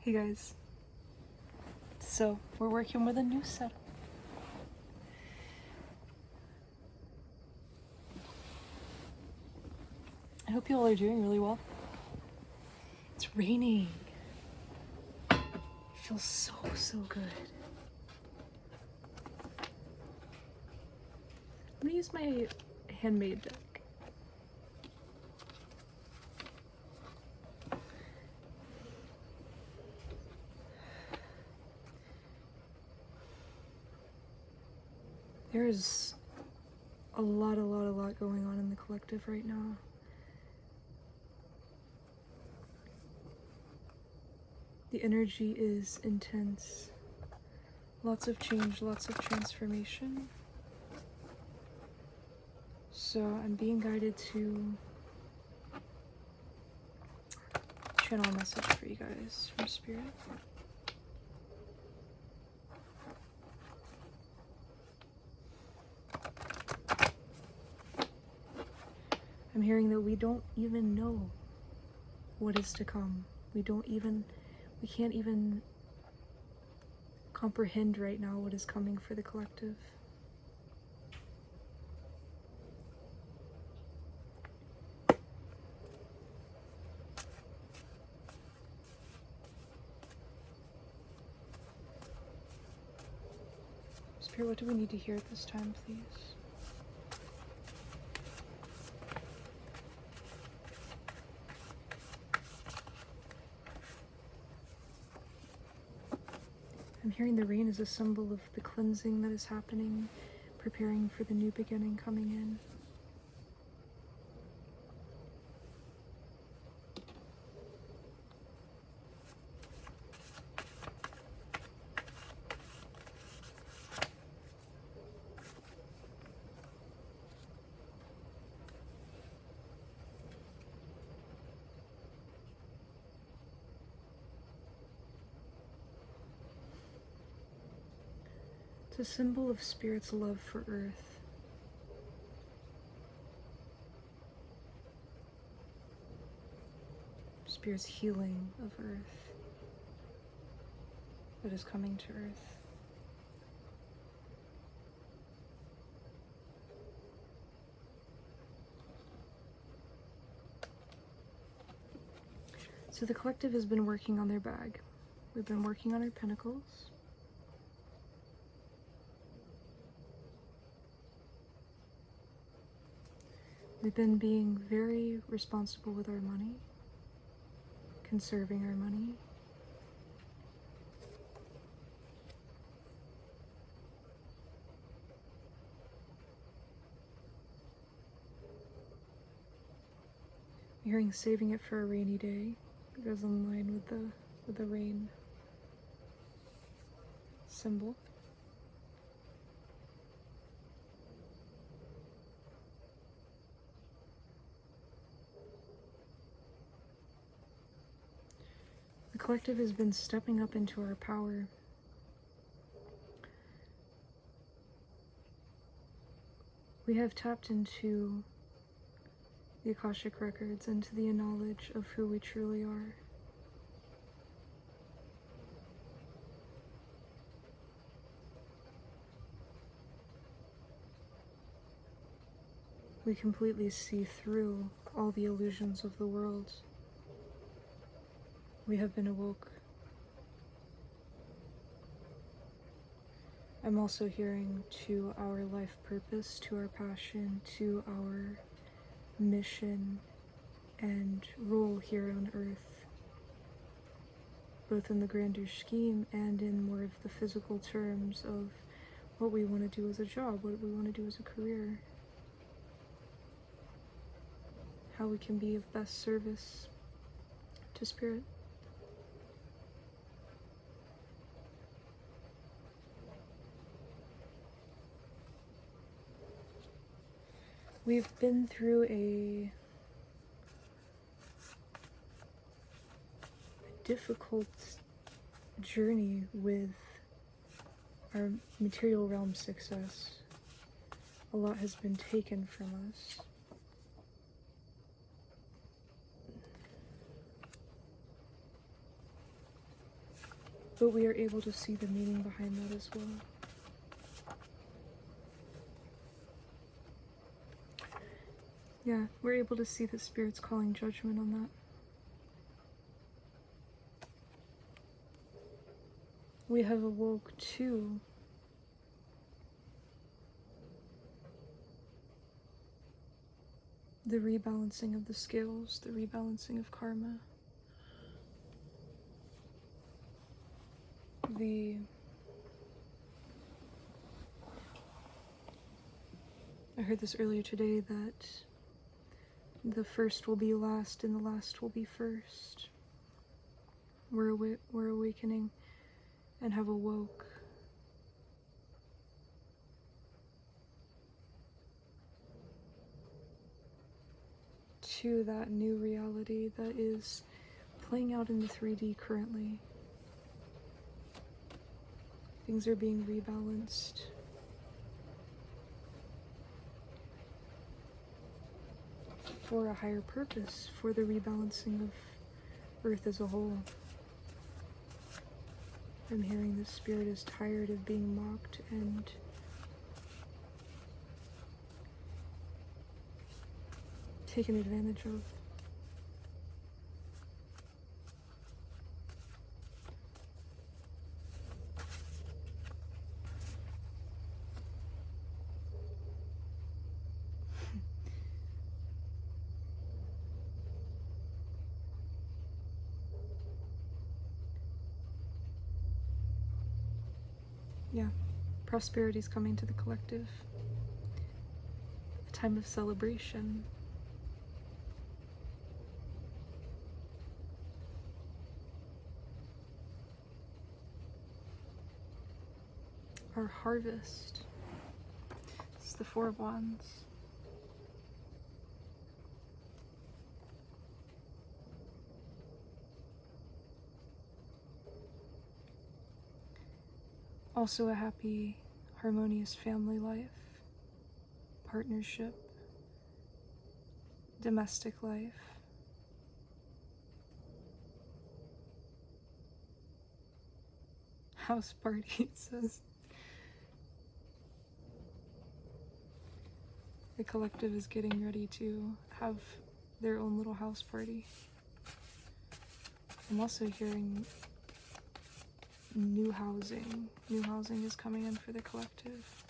Hey guys, so we're working with a new setup. I hope you all are doing really well. It's raining. It feels so good. I'm gonna use my handmade deck. There's a lot going on in the collective right now. The energy is intense. Lots of change, lots of transformation. So I'm being guided to channel a message for you guys from Spirit. I'm hearing that we don't even know what is to come. We can't even comprehend right now what is coming for the collective. Spirit, what do we need to hear at this time, please? I'm hearing the rain is a symbol of the cleansing that is happening, preparing for the new beginning coming in. It's a symbol of Spirit's love for Earth. Spirit's healing of Earth that is coming to Earth. So the collective has been working on their bag. We've been working on our pentacles. We've been being very responsible with our money, conserving our money. I'm hearing saving it for a rainy day. It goes in line with the rain symbol. The collective has been stepping up into our power. We have tapped into the Akashic records, into the knowledge of who we truly are. We completely see through all the illusions of the world. We have been awoke. I'm also hearing to our life purpose, to our passion, to our mission and role here on Earth, both in the grander scheme and in more of the physical terms of what we want to do as a job, what we want to do as a career, how we can be of best service to Spirit. We've been through a difficult journey with our material realm success. A lot has been taken from us. but we are able to see the meaning behind that as well. Yeah, we're able to see that Spirit's calling judgment on that. We have awoke to the rebalancing of the scales, the rebalancing of karma, I heard this earlier today, that the first will be last and the last will be first. We're awakening and have awoke to that new reality that is playing out in the 3D currently. Things are being rebalanced. For a higher purpose, for the rebalancing of Earth as a whole. I'm hearing the Spirit is tired of being mocked and taken advantage of. Yeah, prosperity is coming to the collective. A time of celebration. Our harvest. It's the Four of Wands. Also a happy, harmonious family life, partnership, domestic life. House party, it says. The collective is getting ready to have their own little house party. I'm also hearing new housing. New housing is coming in for the collective.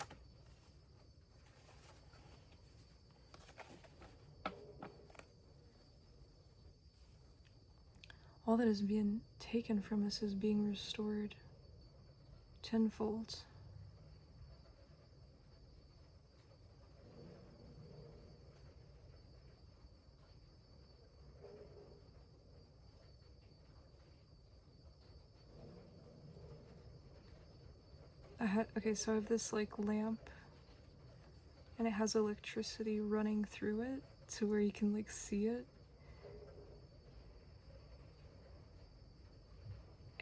All that is being taken from us is being restored tenfold. Okay, so I have this like lamp and it has electricity running through it to where you can like see it.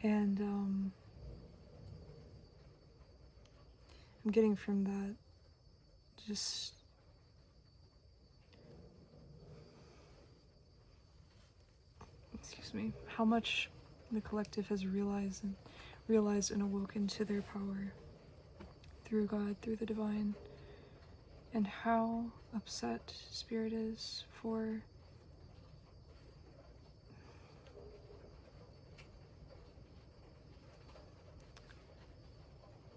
And I'm getting from that just how much the collective has realized and awoken to their power through God, through the divine, and how upset Spirit is for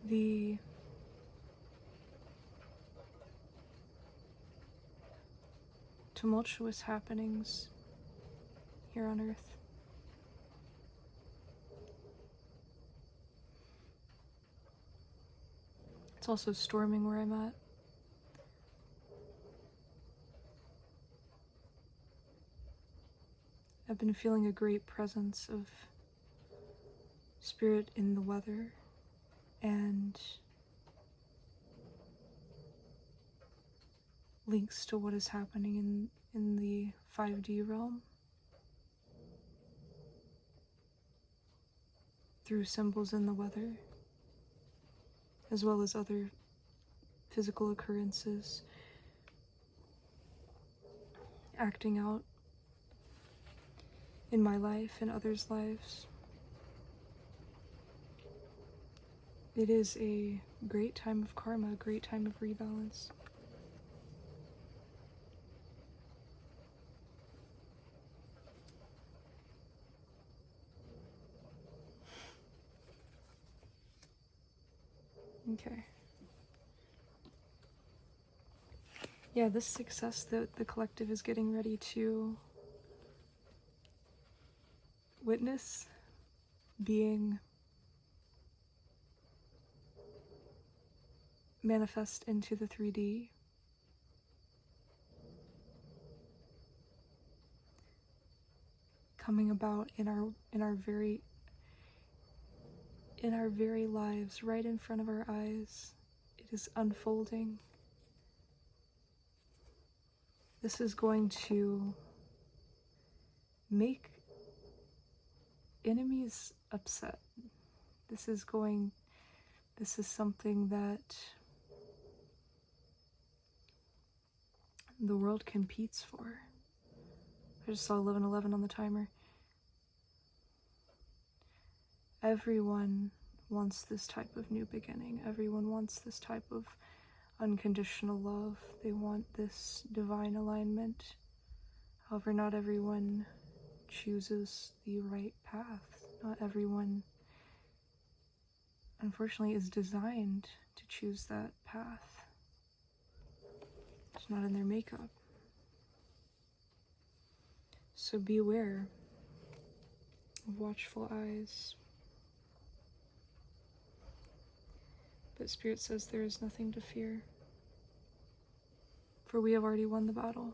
the tumultuous happenings here on Earth. It's also storming where I'm at. I've been feeling a great presence of Spirit in the weather and links to what is happening in the 5D realm through symbols in the weather, as well as other physical occurrences acting out in my life and others' lives. It is a great time of karma, a great time of rebalance. Okay. Yeah, this success that the collective is getting ready to witness being manifest into the 3D coming about in our very lives, right in front of our eyes. It is unfolding. This is going to make enemies upset. This is something that the world competes for. I just saw 11:11 on the timer. Everyone wants this type of new beginning. Everyone wants this type of unconditional love. They want this divine alignment. However, not everyone chooses the right path. Not everyone, unfortunately, is designed to choose that path. It's not in their makeup. So beware of watchful eyes. But Spirit says there is nothing to fear, for we have already won the battle.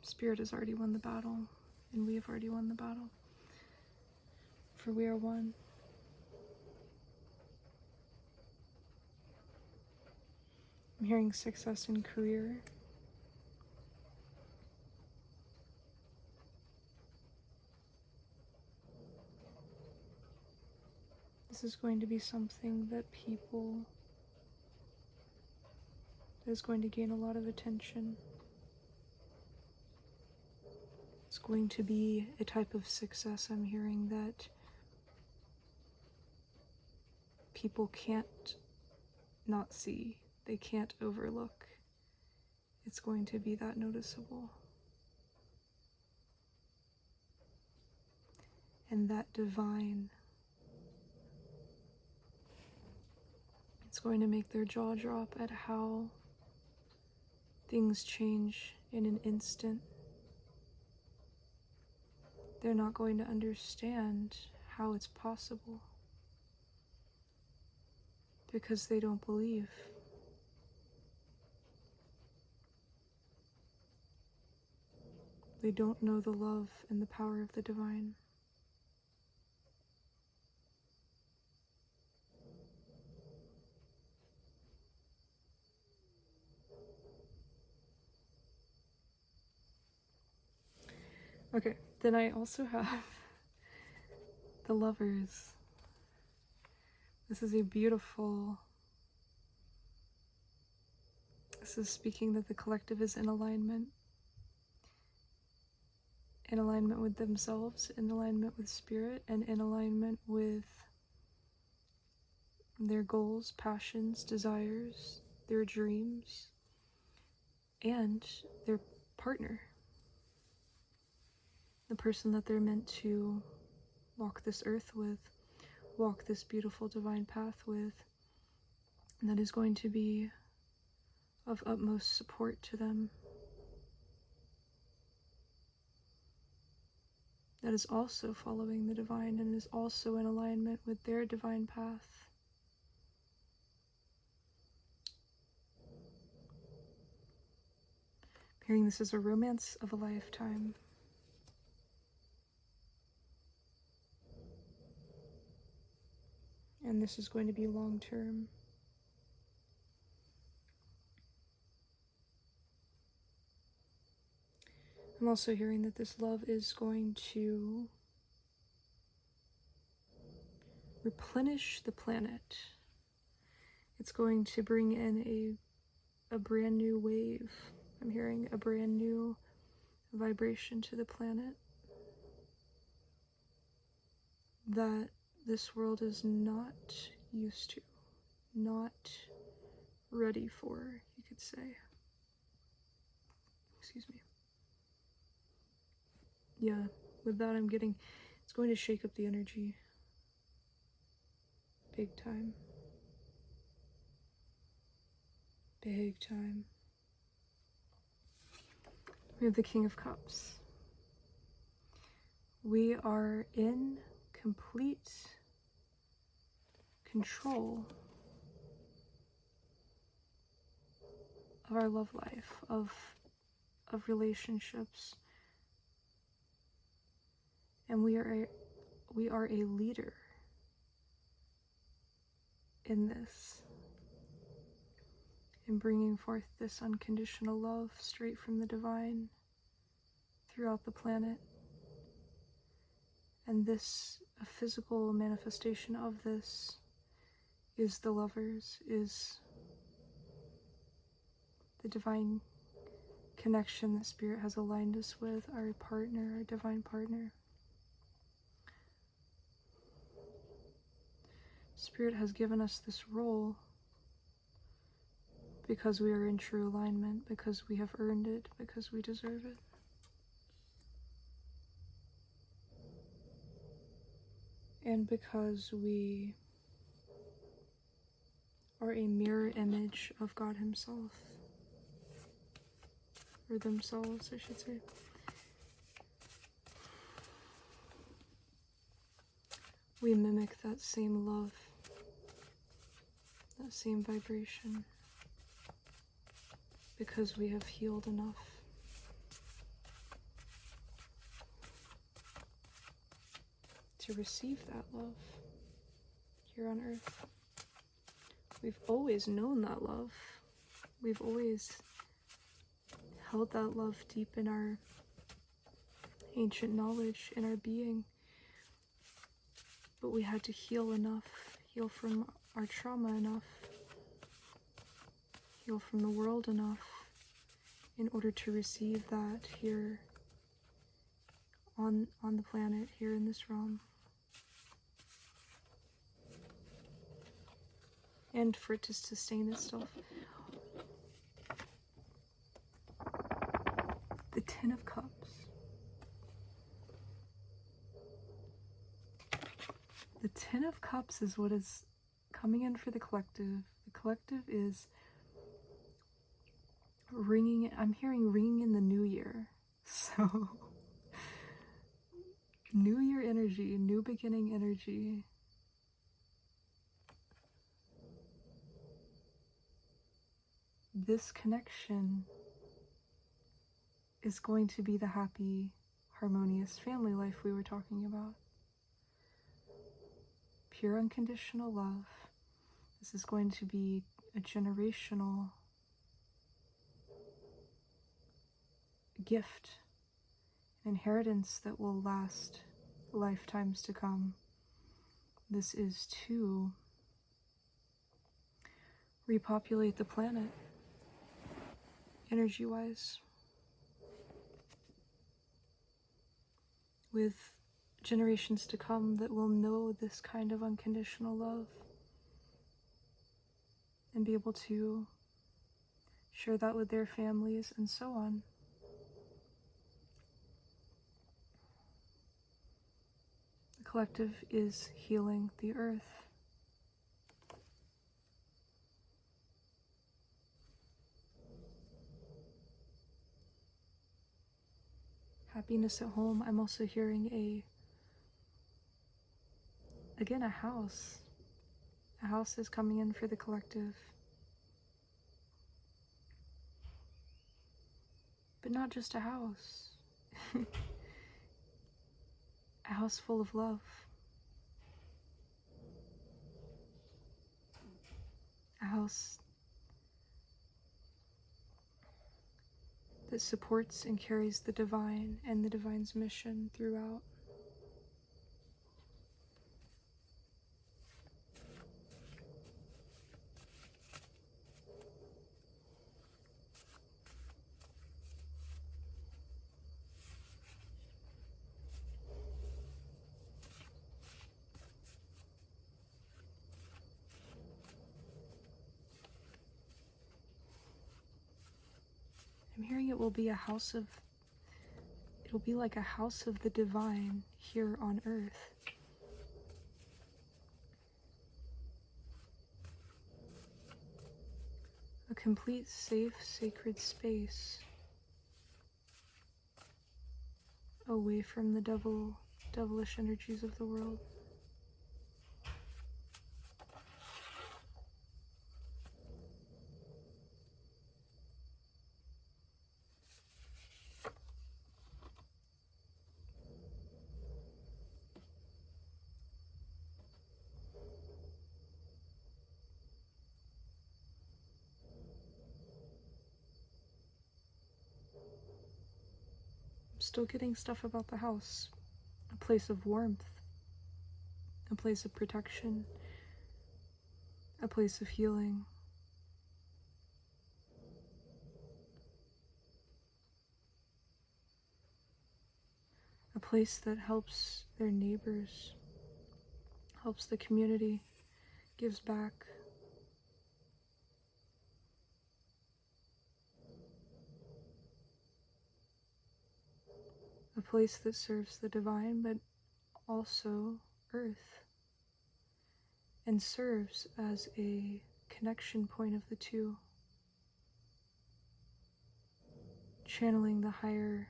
Spirit has already won the battle, and we have already won the battle, for we are one. I'm hearing success in career. This is going to be something that is going to gain a lot of attention. It's going to be a type of success, I'm hearing, that people can't not see. They can't overlook. It's going to be that noticeable. And that divine, it's going to make their jaw drop at how things change in an instant. They're not going to understand how it's possible because they don't believe. They don't know the love and the power of the divine. Okay, then I also have the Lovers. This is this is speaking that the collective is in alignment with themselves, in alignment with Spirit, and in alignment with their goals, passions, desires, their dreams, and their partner. The person that they're meant to walk this earth with, walk this beautiful divine path with, and that is going to be of utmost support to them. That is also following the divine and is also in alignment with their divine path. I'm hearing this is a romance of a lifetime. And this is going to be long term. I'm also hearing that this love is going to replenish the planet. It's going to bring in a brand new wave. I'm hearing a brand new vibration to the planet that this world is not used to, not ready for, you could say. Excuse me. Yeah, with that it's going to shake up the energy. Big time. Big time. We have the King of Cups. We are in complete control of our love life, of relationships. And we are a leader in this, in bringing forth this unconditional love straight from the divine throughout the planet. And this, a physical manifestation of this, is the lovers, is the divine connection that Spirit has aligned us with, our partner, our divine partner. Spirit has given us this role because we are in true alignment, because we have earned it, because we deserve it. And because we are a mirror image of God Himself. Or themselves, I should say. We mimic that same love, that same vibration, because we have healed enough to receive that love here on earth. We've always known that love. We've always held that love deep in our ancient knowledge, in our being. But we had to heal enough, heal from our trauma enough, heal from the world enough in order to receive that here on the planet, here in this realm. And for it to sustain itself. The Ten of Cups. The Ten of Cups is what is coming in for the collective. The collective is ringing, I'm hearing ringing in the new year. So, new year energy, new beginning energy. This connection is going to be the happy, harmonious family life we were talking about. Pure unconditional love. This is going to be a generational gift, an inheritance that will last lifetimes to come. This is to repopulate the planet, energy-wise, with generations to come that will know this kind of unconditional love and be able to share that with their families and so on. The collective is healing the earth. Happiness at home. I'm also hearing again, a house. A house is coming in for the collective. But not just a house. A house full of love. A house that supports and carries the divine and the divine's mission throughout. I'm hearing it will be a house of, it'll be like a house of the divine here on earth. A complete, safe, sacred space away from the devilish energies of the world. I'm still getting stuff about the house. A place of warmth, a place of protection, a place of healing. A place that helps their neighbors, helps the community, gives back. A place that serves the divine, but also earth, and serves as a connection point of the two, channeling the higher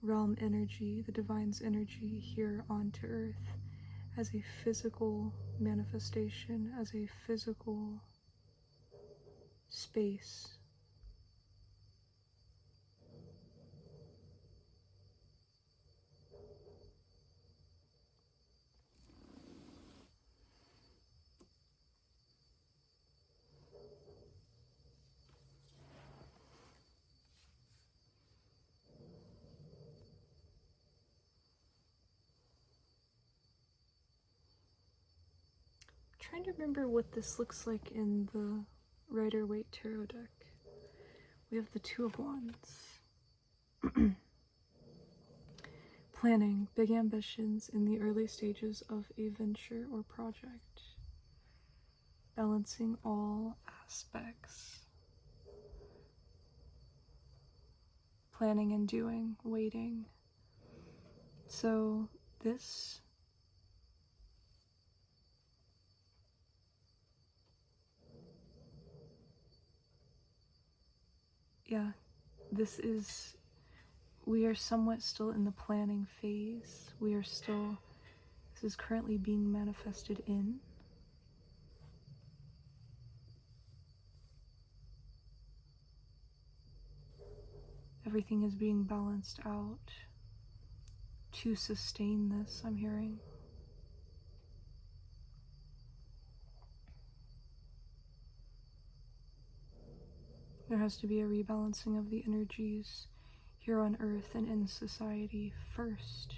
realm energy, the divine's energy here onto earth as a physical manifestation, as a physical space. Trying to remember what this looks like in the Rider-Waite tarot deck. We have the Two of Wands. Planning big ambitions in the early stages of a venture or project. Balancing all aspects. Planning and doing, waiting. So this is, we are somewhat still in the planning phase. This is currently being manifested in. Everything is being balanced out to sustain this, I'm hearing. There has to be a rebalancing of the energies here on earth and in society first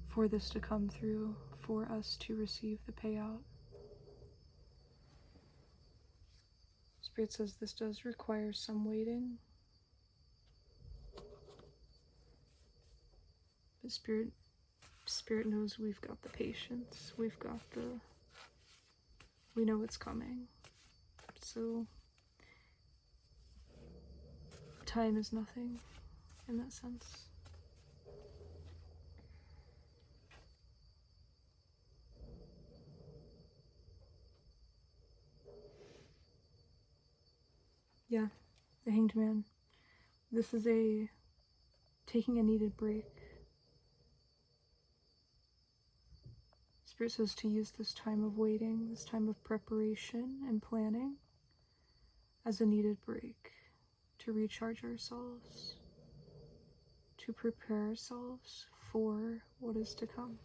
for this to come through, for us to receive the payout. Spirit says this does require some waiting, but Spirit knows we've got the patience, we know it's coming. So time is nothing in that sense. Yeah, the Hanged Man. This is taking a needed break. Spirit says to use this time of waiting, this time of preparation and planning as a needed break, to recharge ourselves, to prepare ourselves for what is to come.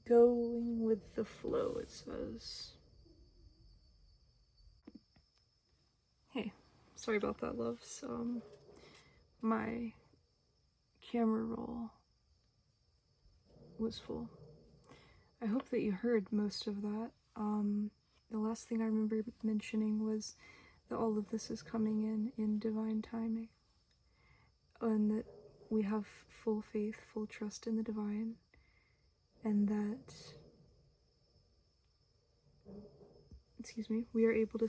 Going with the flow, it says. Hey, sorry about that, loves. My camera roll was full. I hope that you heard most of that. The last thing I remember mentioning was that all of this is coming in divine timing, and that we have full faith, full trust in the divine, and that, we are able to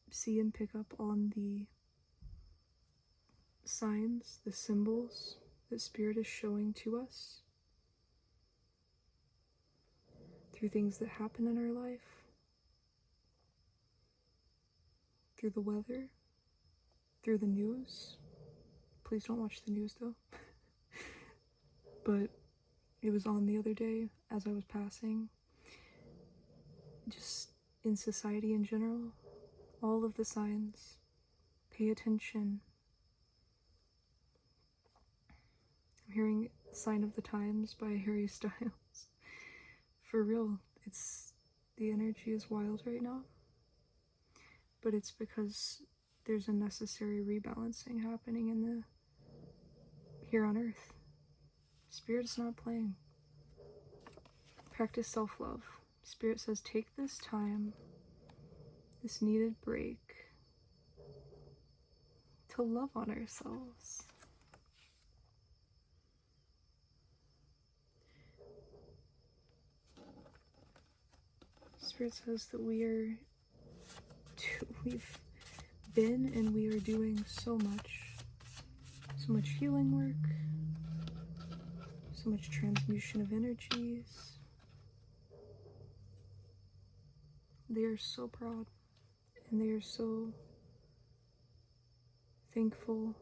see and pick up on the signs, the symbols that Spirit is showing to us through things that happen in our life, through the weather, through the news. Please don't watch the news though. But it was on the other day as I was passing. Just in society in general, all of the signs. Pay attention. I'm hearing Sign of the Times by Harry Styles. For real, the energy is wild right now. But it's because there's a necessary rebalancing happening here on Earth. Spirit is not playing. Practice self-love. Spirit says, take this time, this needed break, to love on ourselves. Spirit says that we've been and we are doing so much healing work, so much transmutation of energies. They are so proud and they are so thankful.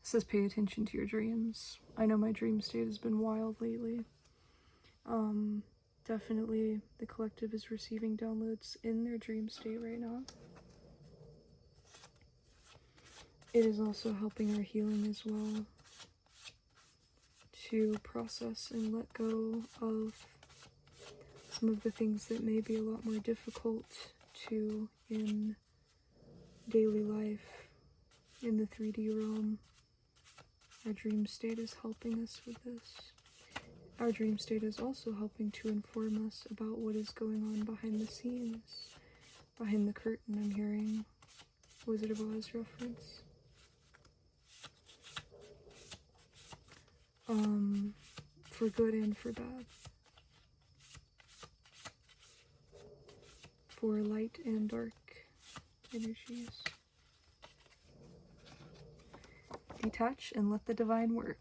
It says pay attention to your dreams. I know my dream state has been wild lately. Definitely the collective is receiving downloads in their dream state right now. It is also helping our healing as well, to process and let go of some of the things that may be a lot more difficult to in daily life, in the 3D realm. Our dream state is helping us with this. Our dream state is also helping to inform us about what is going on behind the scenes, behind the curtain. I'm hearing Wizard of Oz reference. For good and for bad. For light and dark energies. Detach and let the divine work.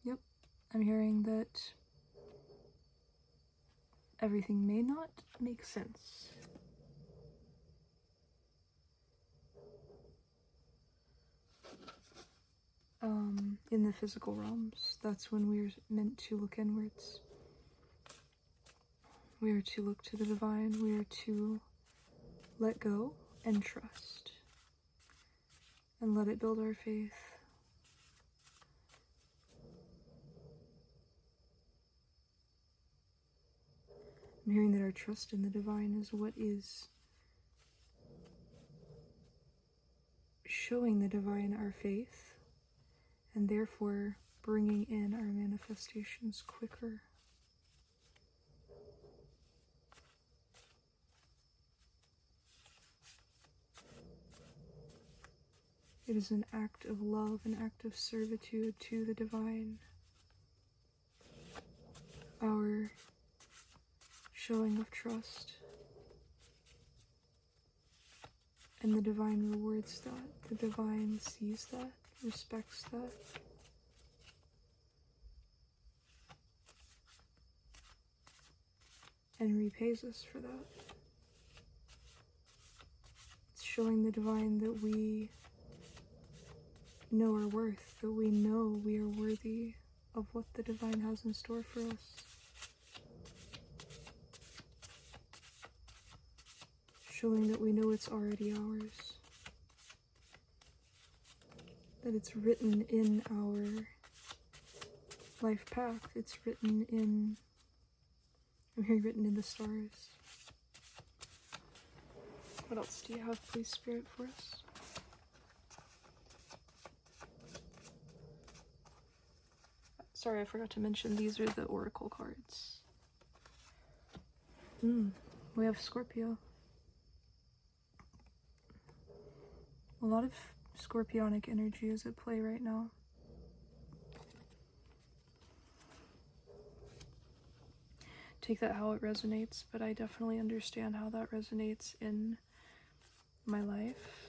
Yep, I'm hearing that everything may not make sense. In the physical realms, that's when we're meant to look inwards. We are to look to the divine. We are to let go and trust and let it build our faith. I'm hearing that our trust in the divine is what is showing the divine our faith, and therefore bringing in our manifestations quicker. It is an act of love, an act of servitude to the divine. Our showing of trust. And the divine rewards that. The divine sees that, respects that. And repays us for that. It's showing the divine that we know our worth, that we know we are worthy of what the divine has in store for us. Showing that we know it's already ours. That it's written in our life path. It's written in, I'm hearing written in the stars. What else do you have, please, Spirit, for us? Sorry, I forgot to mention these are the oracle cards. We have Scorpio. A lot of scorpionic energy is at play right now. Take that how it resonates, but I definitely understand how that resonates in my life.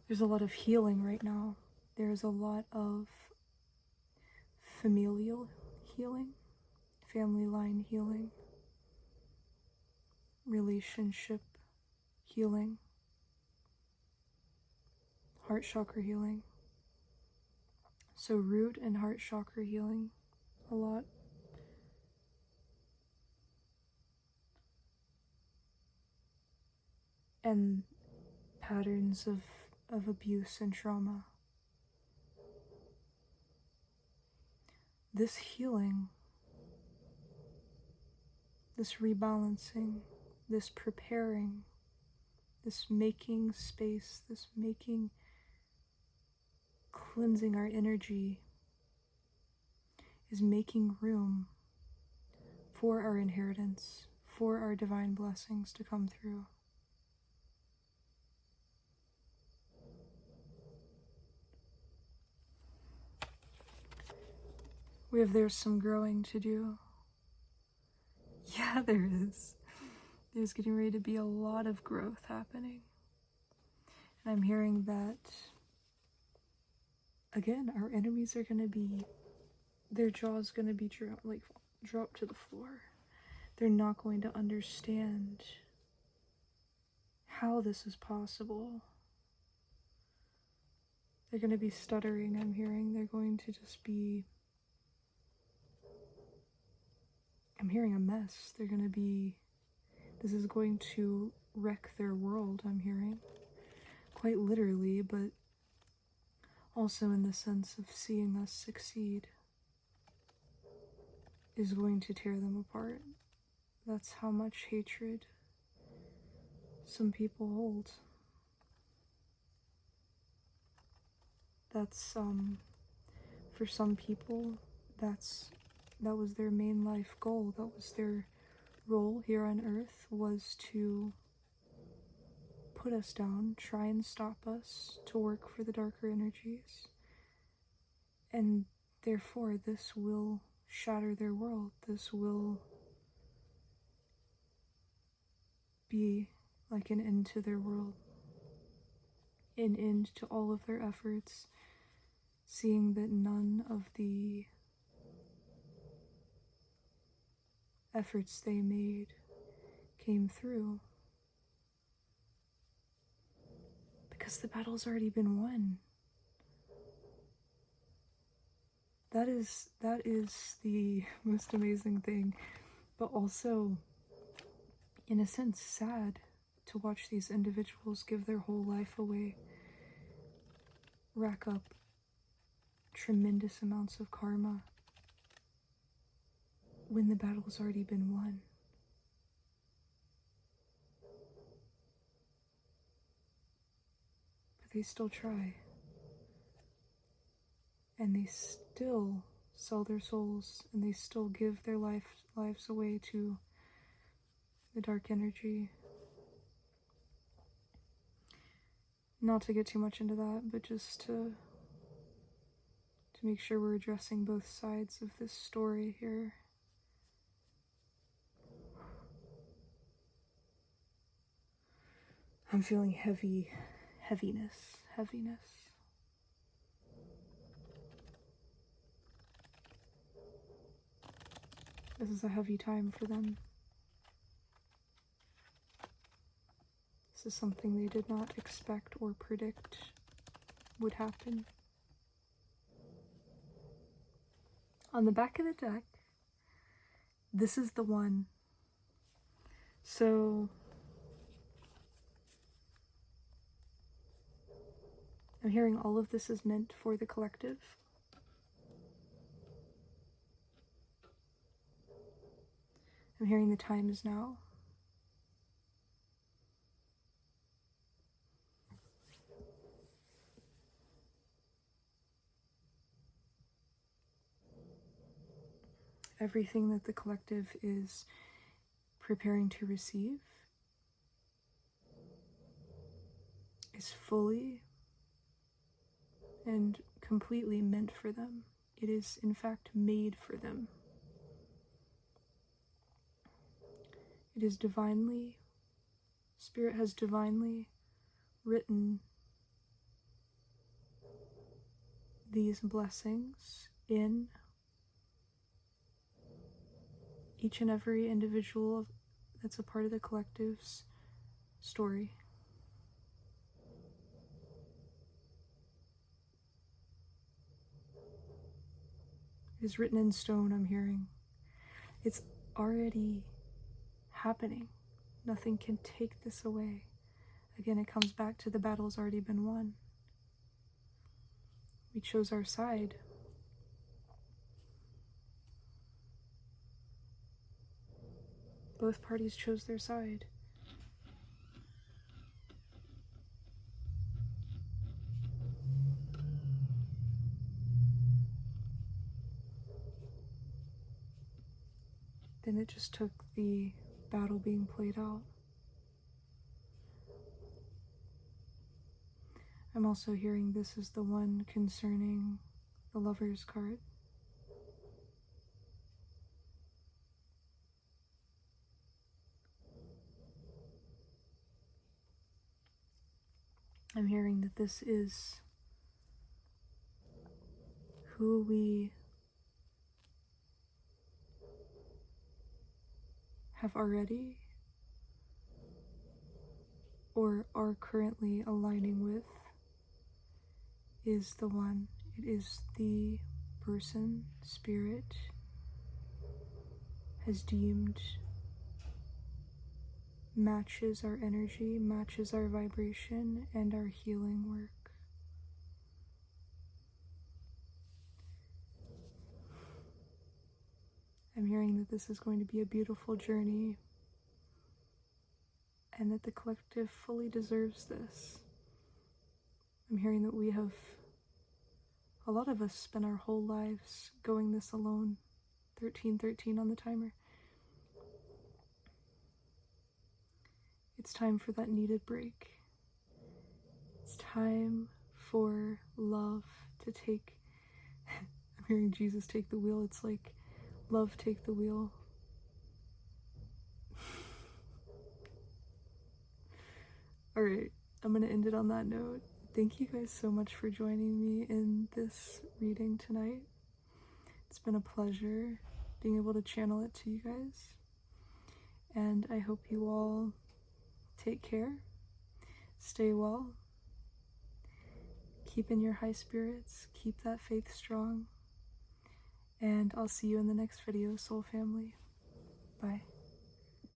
There's a lot of healing right now. There's a lot of familial healing, family line healing, relationship healing, heart chakra healing. So root and heart chakra healing a lot. And patterns of abuse and trauma. This healing, this rebalancing, this preparing, this making space, this making, cleansing our energy, is making room for our inheritance, for our divine blessings to come through. There's some growing to do. Yeah, there is. There's getting ready to be a lot of growth happening. And I'm hearing that, again, our enemies are going to be, their jaw's going to be dropped to the floor. They're not going to understand how this is possible. They're going to be stuttering, I'm hearing. They're going to just be, I'm hearing a mess. They're going to be, this is going to wreck their world, I'm hearing. Quite literally, but also in the sense of seeing us succeed is going to tear them apart. That's how much hatred some people hold. That's, for some people, that was their main life goal. That was their role here on Earth, was to put us down, try and stop us, to work for the darker energies. And therefore, this will shatter their world. This will be like an end to their world, an end to all of their efforts, seeing that none of the efforts they made came through. Because the battle's already been won. That is the most amazing thing, but also, in a sense, sad to watch these individuals give their whole life away, rack up tremendous amounts of karma when the battle's already been won. But they still try. And they still sell their souls, and they still give their lives away to the dark energy. Not to get too much into that, but just to make sure we're addressing both sides of this story here. I'm feeling heaviness. This is a heavy time for them. This is something they did not expect or predict would happen. On the back of the deck, this is the one. So I'm hearing all of this is meant for the collective. I'm hearing the time is now. Everything that the collective is preparing to receive is fully and completely meant for them. It is, in fact, made for them. It is divinely, Spirit has divinely written these blessings in each and every individual that's a part of the collective's story. It is written in stone, I'm hearing. It's already happening. Nothing can take this away. Again, it comes back to the battle's already been won. We chose our side. Both parties chose their side. Then it just took the battle being played out. I'm also hearing this is the one concerning the Lover's card. I'm hearing that this is who we have already or are currently aligning with is the one. It is the person Spirit has deemed matches our energy, matches our vibration, and our healing work. I'm hearing that this is going to be a beautiful journey and that the collective fully deserves this. I'm hearing that we have, a lot of us spent our whole lives going this alone. 1313 on the timer. It's time for that needed break. It's time for love to take, I'm hearing Jesus take the wheel. It's like, love take the wheel. Alright, I'm going to end it on that note. Thank you guys so much for joining me in this reading tonight. It's been a pleasure being able to channel it to you guys. And I hope you all take care, stay well, keep in your high spirits, keep that faith strong, and I'll see you in the next video, Soul Family.